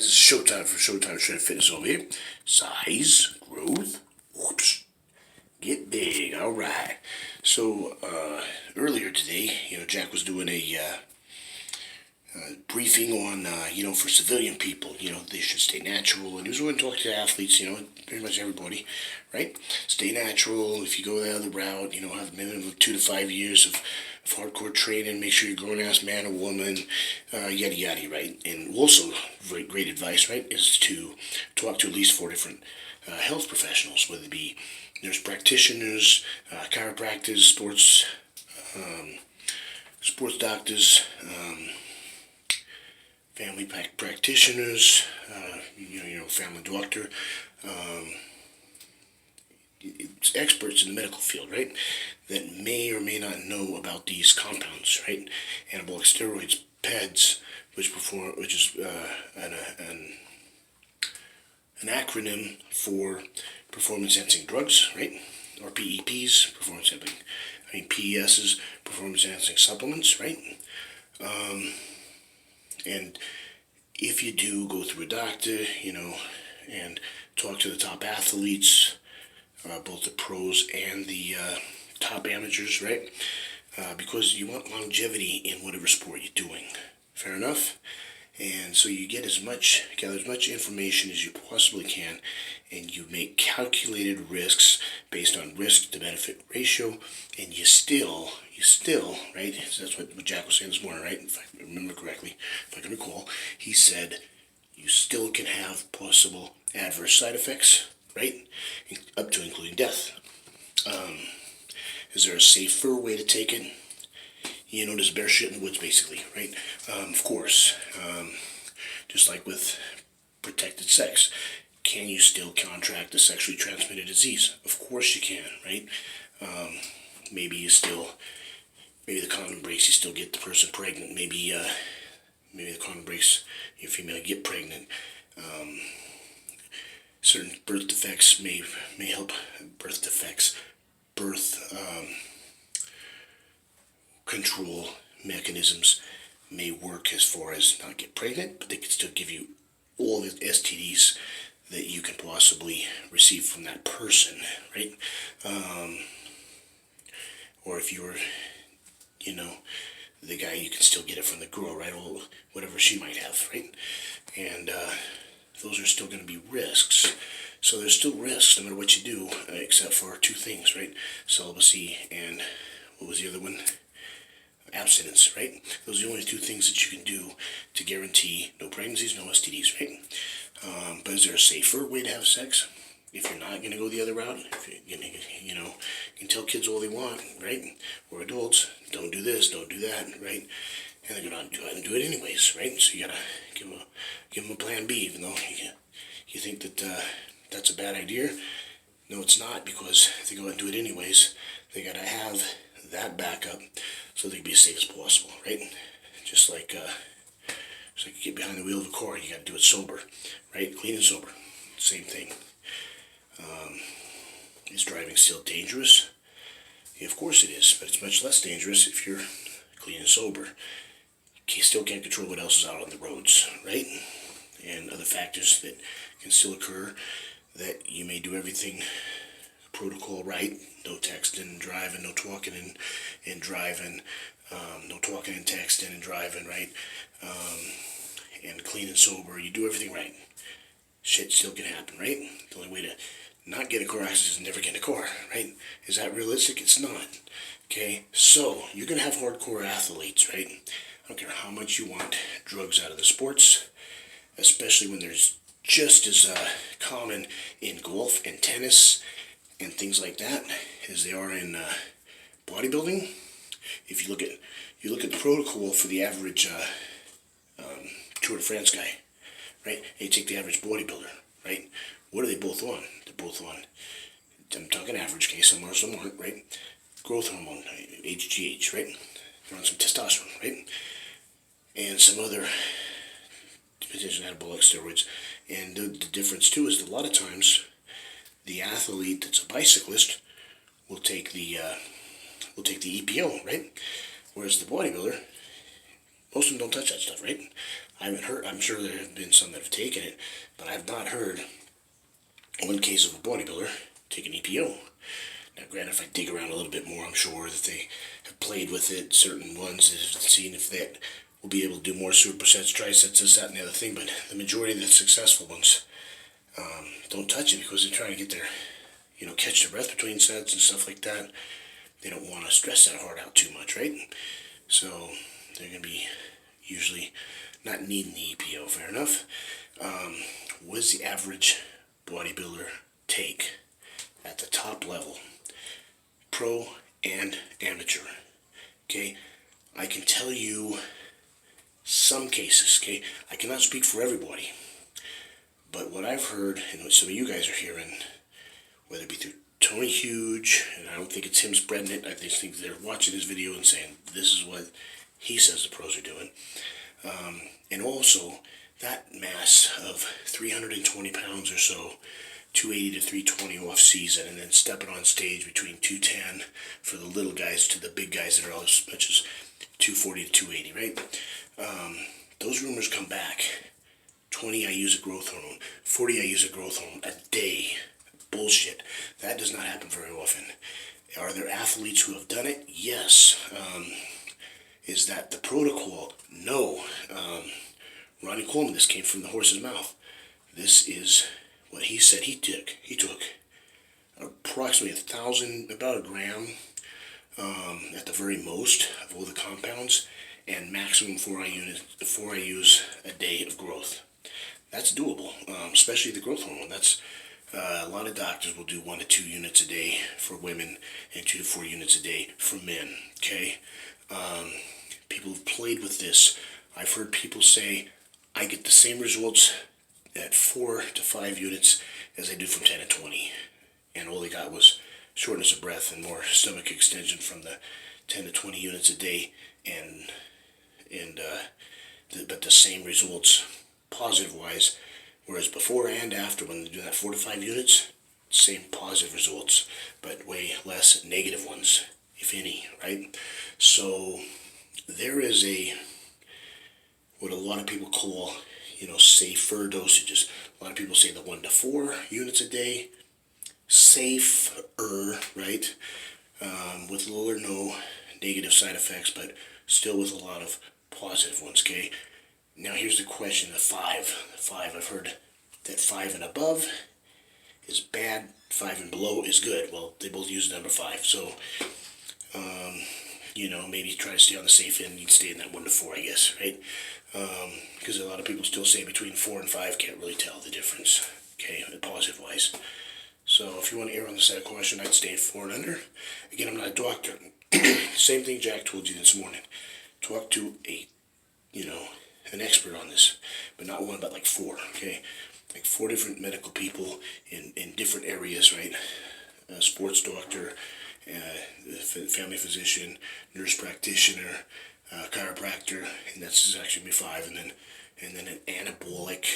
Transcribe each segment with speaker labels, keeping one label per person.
Speaker 1: This is showtime for Showtime Shred Fitness over here. Size, growth, whoops, get big. All right. So earlier today, Jack was doing a briefing on, for civilian people, they should stay natural. And he was going to talk to athletes, pretty much everybody, right? Stay natural. If you go the other route, have a minimum of 2 to 5 years of hardcore training. Make sure you're a grown-ass man or woman, yada yada, right? And also, great advice, right, is to talk to at least 4 different health professionals, whether it be nurse practitioners, chiropractors, sports doctors, family practitioners, family doctor, experts in the medical field, right, that may or may not know about these compounds, right? Anabolic steroids, PEDs, which is an acronym for performance-enhancing drugs, right? Or PEPs, PESs, performance-enhancing supplements, right? And if you do go through a doctor, and talk to the top athletes, both the pros and the top amateurs, right? Because you want longevity in whatever sport you're doing. Fair enough? And so you gather as much information as you possibly can, and you make calculated risks based on risk to benefit ratio, and you still, right? So that's what Jack was saying this morning, right? If I remember correctly, if I can recall, he said you still can have possible adverse side effects, right? Up to including death. Is there a safer way to take it? There's bear shit in the woods, basically, right? Of course, just like with protected sex, can you still contract a sexually transmitted disease? Of course you can, right? Maybe the condom breaks, you still get the person pregnant. Maybe the condom breaks, your female get pregnant. Certain birth defects may help. Birth control mechanisms may work as far as not get pregnant, but they can still give you all the STDs that you can possibly receive from that person, right? Or if you were, the guy, you can still get it from the girl, right? Or whatever she might have, right? And those are still going to be risks. So there's still risks no matter what you do, except for 2 things, right? Celibacy and what was the other one? Abstinence, right? Those are the only 2 things that you can do to guarantee no pregnancies, no STDs, right? But is there a safer way to have sex? If you're not going to go the other route, if you're gonna, you can tell kids all they want, right? Or adults, don't do this, don't do that, right? And they're going to go out and do it anyways, right? So you got to give them a plan B, even though you think that that's a bad idea. No, it's not, because if they go out and do it anyways, they got to have that backup so they can be as safe as possible, right? Just like you get behind the wheel of a car, you got to do it sober, right? Clean and sober, same thing. Is driving still dangerous? Yeah, of course it is, but it's much less dangerous if you're clean and sober. You still can't control what else is out on the roads, right? And other factors that can still occur, that you may do everything protocol right, no texting and driving, no talking and driving, no talking and texting and driving, right? And clean and sober, you do everything right. Shit still can happen, right? The only way to not get a car accident is never get in a car, right? Is that realistic? It's not. Okay, so you're going to have hardcore athletes, right? I don't care how much you want drugs out of the sports, especially when there's just as common in golf and tennis and things like that as they are in bodybuilding. If you look at the protocol for the average Tour de France guy, right? And you take the average bodybuilder, right? What are they both on? They're both on, I'm talking average case, some are, some aren't, right? Growth hormone, HGH, right? They're on some testosterone, right? And some other potential anabolic steroids. And the difference too is that a lot of times the athlete that's a bicyclist will take the EPO, right? Whereas the bodybuilder, most of them don't touch that stuff, right? I haven't heard, I'm sure there have been some that have taken it, but I've not heard one case of a bodybuilder take an EPO. Now, granted, if I dig around a little bit more, I'm sure that they have played with it, certain ones, have seen if that will be able to do more supersets, trisets, this, that, and the other thing, but the majority of the successful ones don't touch it because they're trying to get their, catch their breath between sets and stuff like that. They don't want to stress that heart out too much, right? So they're going to be usually not needing the EPO, fair enough. What does the average bodybuilder take at the top level? Pro and amateur. Okay, I can tell you some cases, okay? I cannot speak for everybody, but what I've heard, and what some of you guys are hearing, whether it be through Tony Huge, and I don't think it's him spreading it, I just think they're watching his video and saying, this is what he says the pros are doing. And also, that mass of 320 pounds or so, 280 to 320 off season, and then stepping on stage between 210 for the little guys to the big guys that are all as much as 240 to 280, right? Those rumors come back. 20 IUs of growth hormone, 40 IUs of growth hormone a day. Bullshit. That does not happen very often. Are there athletes who have done it? Yes. Is that the protocol? No. Ronnie Coleman, this came from the horse's mouth. This is what he said he took. He took approximately 1,000, about a gram at the very most of all the compounds, and maximum 4 IUs a day of growth. That's doable, especially the growth hormone. That's a lot of doctors will do 1 to 2 units a day for women and 2 to 4 units a day for men. Okay, people have played with this. I've heard people say, I get the same results at 4 to 5 units as I do from 10 to 20. And all they got was shortness of breath and more stomach extension from the 10 to 20 units a day, but the same results positive-wise. Whereas before and after, when they do that 4 to 5 units, same positive results, but way less negative ones, if any, right? So there is what a lot of people call, safer dosages. A lot of people say the 1 to 4 units a day, safer, right? With little or no negative side effects, but still with a lot of positive ones, okay? Now here's the question, the 5. I've heard that 5 and above is bad, 5 and below is good. Well, they both use the number 5, so, maybe try to stay on the safe end, you can stay in that 1 to 4, I guess, right? Because a lot of people still say between 4 and 5 can't really tell the difference, okay, positive-wise. So if you want to err on the side of caution, I'd stay at 4 and under. Again, I'm not a doctor. Same thing Jack told you this morning. Talk to an expert on this, but not one, but like 4, okay? Like 4 different medical people in different areas, right? A sports doctor, family physician, nurse practitioner, chiropractor, and that's actually be 5, and then an anabolic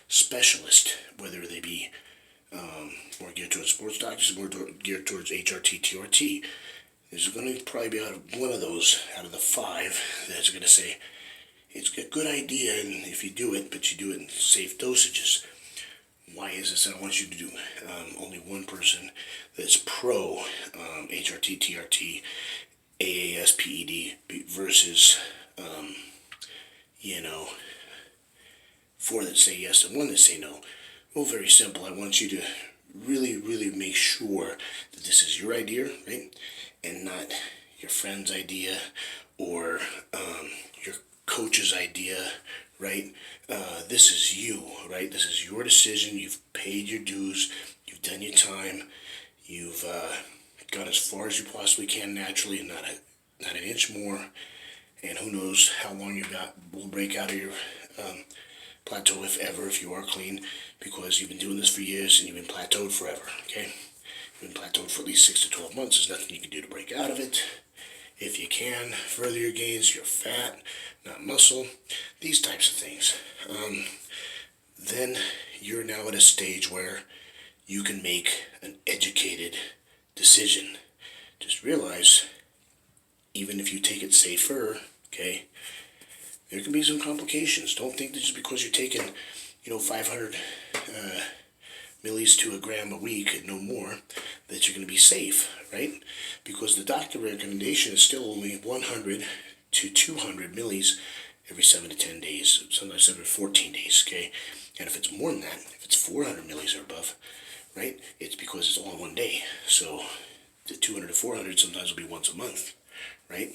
Speaker 1: specialist, whether they be more geared towards sports doctors, more geared towards HRT, TRT. There's going to probably be one of those out of the 5 that's going to say, it's a good idea and if you do it, but you do it in safe dosages. Why is this? I want you to do only one person that's pro HRT, TRT, AAS, PED versus, 4 that say yes and 1 that say no. Well, very simple. I want you to really, really make sure that this is your idea, right? And not your friend's idea or your coach's idea, right? This is you, right? This is your decision. You've paid your dues. You've done your time. You've gone as far as you possibly can naturally, and not an inch more. And who knows how long you will break out of your plateau, if ever, if you are clean, because you've been doing this for years and you've been plateaued forever, okay? You've been plateaued for at least 6 to 12 months. There's nothing you can do to break out of it. If you can, further your gains, you're fat, not muscle, these types of things. Then you're now at a stage where you can make an educated decision. Just realize, even if you take it safer, okay, there can be some complications. Don't think that just because you're taking, 500 millis to a gram a week and no more, that you're going to be safe, right? Because the doctor recommendation is still only 100 to 200 millis every 7 to 10 days, sometimes every 14 days, okay? And if it's more than that, if it's 400 millis or above, right, it's because it's all in one day. So the 200 to 400 sometimes will be once a month, right?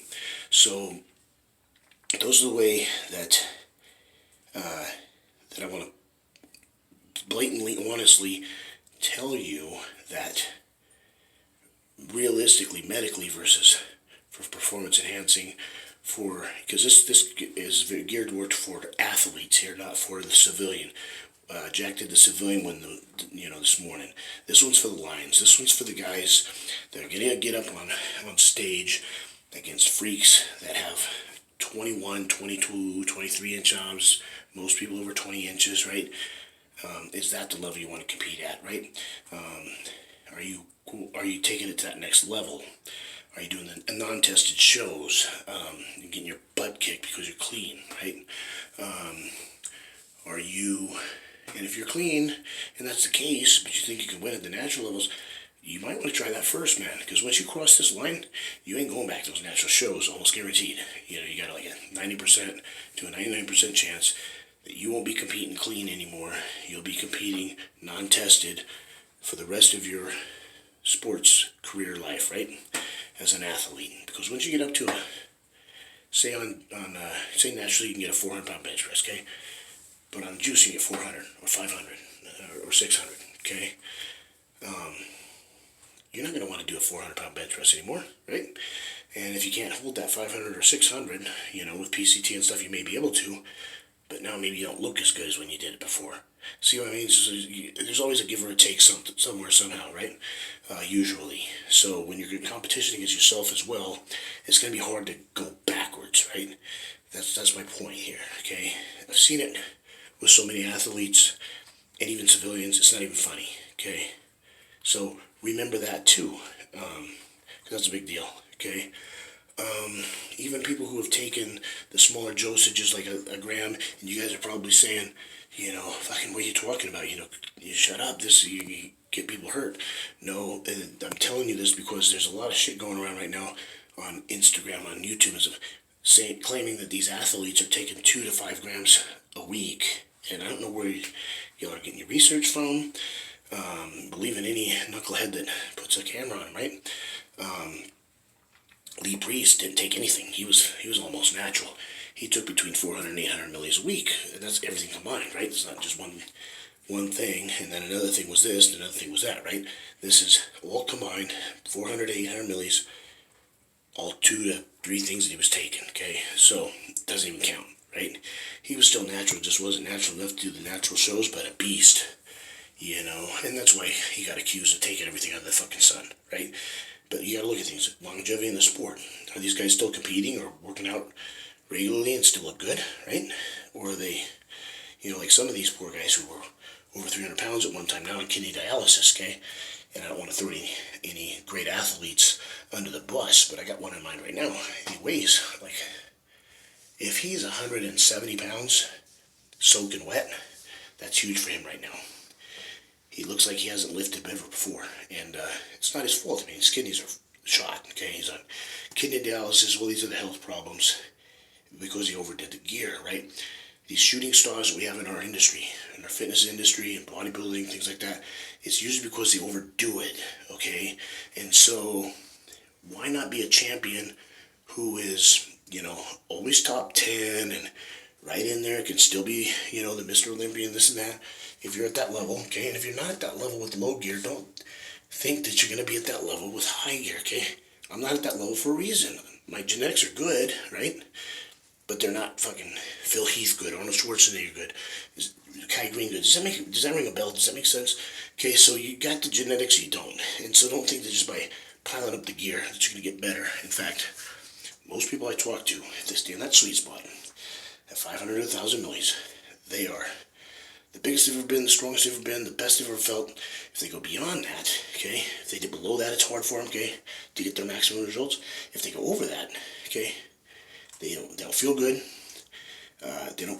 Speaker 1: So those are the way that I want to blatantly, honestly tell you that realistically, medically versus for performance enhancing, because this is geared toward for athletes here, not for the civilian. Jack did the civilian one, this morning. This one's for the Lions. This one's for the guys that are gonna get up on stage against freaks that have 21, 22, 23 inch arms. Most people over 20 inches, right? Is that the level you want to compete at, right? Are you taking it to that next level? Are you doing the non-tested shows? You're getting your butt kicked because you're clean, right? And if you're clean, and that's the case, but you think you can win at the natural levels, you might want to try that first, man. Because once you cross this line, you ain't going back to those natural shows, almost guaranteed. You got like a 90% to a 99% chance that you won't be competing clean anymore. You'll be competing non-tested for the rest of your sports career life, right? As an athlete. Because once you get up to say naturally you can get a 400-pound bench press, okay? But on juice you get 400 or 500 or 600, okay? You're not going to want to do a 400-pound bench press anymore, right? And if you can't hold that 500 or 600, with PCT and stuff, you may be able to, but now maybe you don't look as good as when you did it before. See what I mean? So there's always a give or a take somewhere, somehow, right? Usually. So when you're in competition against yourself as well, it's going to be hard to go backwards, right? That's my point here, okay? I've seen it with so many athletes and even civilians. It's not even funny, okay? So remember that too, because that's a big deal, okay? Even people who have taken the smaller dosages, like a gram, and you guys are probably saying, fucking, what are you talking about? You shut up. You get people hurt. No, and I'm telling you this because there's a lot of shit going around right now on Instagram, on YouTube, claiming that these athletes are taking 2 to 5 grams a week. And I don't know where y'all are getting your research from. Believe in any knucklehead that puts a camera on, right? Lee Priest didn't take anything. He was almost natural. He took between 400 and 800 millis a week. And that's everything combined, right? It's not just one thing, and then another thing was this, and another thing was that, right? This is all combined, 400 to 800 millis, all 2 to 3 things that he was taking, okay? So, it doesn't even count, right? He was still natural, just wasn't natural enough to do the natural shows, but a beast, and that's why he got accused of taking everything out of the fucking sun, right? But you gotta look at things, longevity in the sport. Are these guys still competing or working out regularly and still look good, right? Or are they, like some of these poor guys who were over 300 pounds at one time now on kidney dialysis, okay? And I don't want to throw any great athletes under the bus, but I got one in mind right now. He weighs, if he's 170 pounds, soaking wet, that's huge for him right now. He looks like he hasn't lifted ever before, and it's not his fault. I mean, his kidneys are shot, okay? He's on kidney dialysis, all these other health problems, because he overdid the gear, right? These shooting stars that we have in our industry, in our fitness industry and bodybuilding, things like that, it's usually because they overdo it, okay? And so, why not be a champion who is, always top 10 and right in there, can still be, the Mr. Olympian, this and that, if you're at that level, okay? And if you're not at that level with low gear, don't think that you're going to be at that level with high gear, okay? I'm not at that level for a reason. My genetics are good, right? But they're not fucking Phil Heath good, Arnold Schwarzenegger good, Kai Green good. Does that ring a bell? Does that make sense? Okay, so you got the genetics, you don't. And so don't think that just by piling up the gear that you're going to get better. In fact, most people I talk to, if they stay in that sweet spot, at 500 to 1,000 millis, they are the biggest they've ever been, the strongest they've ever been, the best they've ever felt. If they go beyond that, okay, if they did below that, it's hard for them, okay, to get their maximum results. If they go over that, okay, they don't feel good. they don't